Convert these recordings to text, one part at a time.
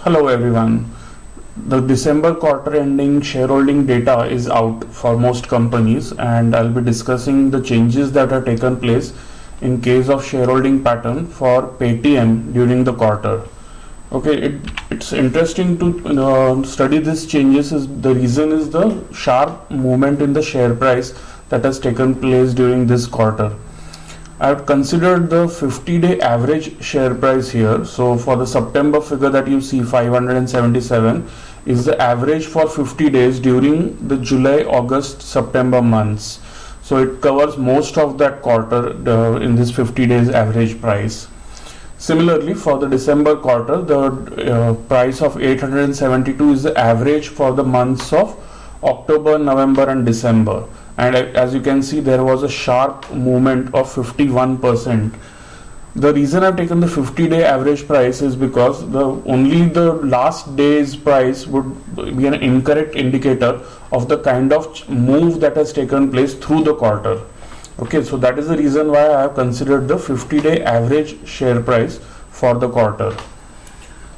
Hello everyone. The December quarter ending shareholding data is out for most companies, and I'll be discussing the changes that have taken place in case of shareholding pattern for Paytm during the quarter. Okay, it's interesting to study these changes. The reason is the sharp movement in the share price that has taken place during this quarter. I have considered the 50-day average share price here. So for the September figure that you see, 577 is the average for 50 days during the July, August, September months. So it covers most of that quarter in this 50 days average price. Similarly, for the December quarter, the price of 872 is the average for the months of October, November and December. And as you can see, there was a sharp movement of 51%. The reason I've taken the 50-day average price is because only the last day's price would be an incorrect indicator of the kind of move that has taken place through the quarter. Okay, so that is the reason why I have considered the 50-day average share price for the quarter.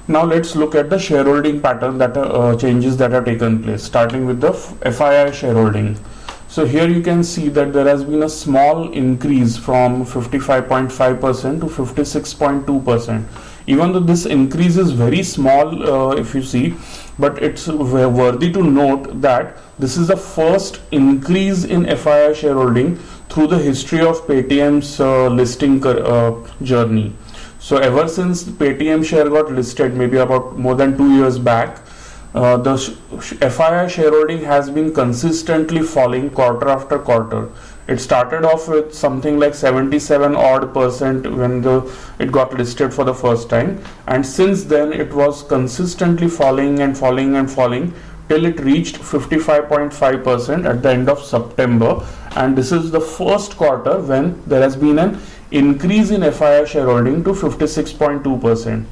Now let's look at the shareholding pattern that changes that have taken place, starting with the FII shareholding. So here you can see that there has been a small increase from 55.5% to 56.2%. Even though this increase is very small if you see, but it's worthy to note that this is the first increase in FII shareholding through the history of Paytm's listing journey. So ever since Paytm share got listed, maybe about more than 2 years back, the FII shareholding has been consistently falling quarter after quarter. It started off with something like 77 odd percent when it got listed for the first time, and since then it was consistently falling and falling and falling till it reached 55.5% at the end of September. And this is the first quarter when there has been an increase in FII shareholding to 56.2%.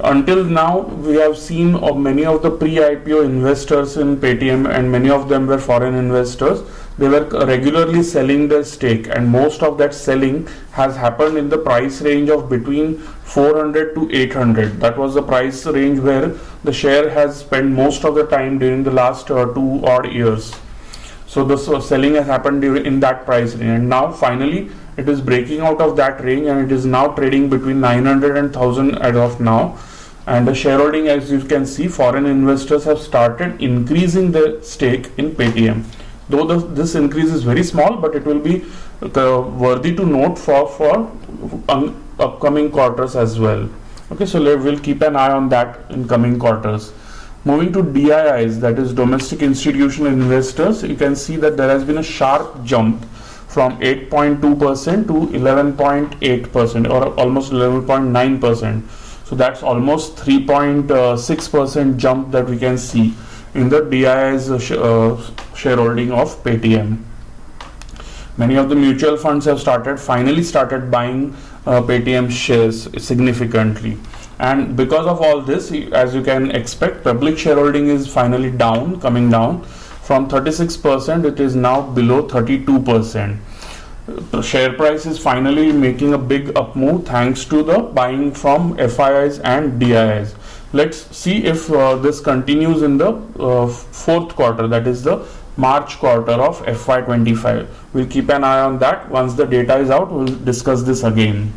Until now, we have seen many of the pre-IPO investors in Paytm, and many of them were foreign investors. They were regularly selling their stake, and most of that selling has happened in the price range of between 400 to 800. That was the price range where the share has spent most of the time during the last 2 odd years. So the selling has happened in that price range, and now finally it is breaking out of that range, and it is now trading between 900 and 1000 as of now. And the shareholding, as you can see, foreign investors have started increasing their stake in Paytm. Though this increase is very small, but it will be worthy to note for upcoming quarters as well. Okay, so we'll keep an eye on that in coming quarters. Moving to DIIs, that is domestic institutional investors, you can see that there has been a sharp jump from 8.2% to 11.8%, or almost 11.9%. So that's almost 3.6% jump that we can see in the DII's shareholding of Paytm. Many of the mutual funds have finally started buying Paytm shares significantly. And because of all this, as you can expect, public shareholding is finally coming down. From 36%, it is now below 32%. The share price is finally making a big up move thanks to the buying from FIIs and DIIs. Let's see if this continues in the fourth quarter, that is the March quarter of FY25. We'll keep an eye on that. Once the data is out, we'll discuss this again.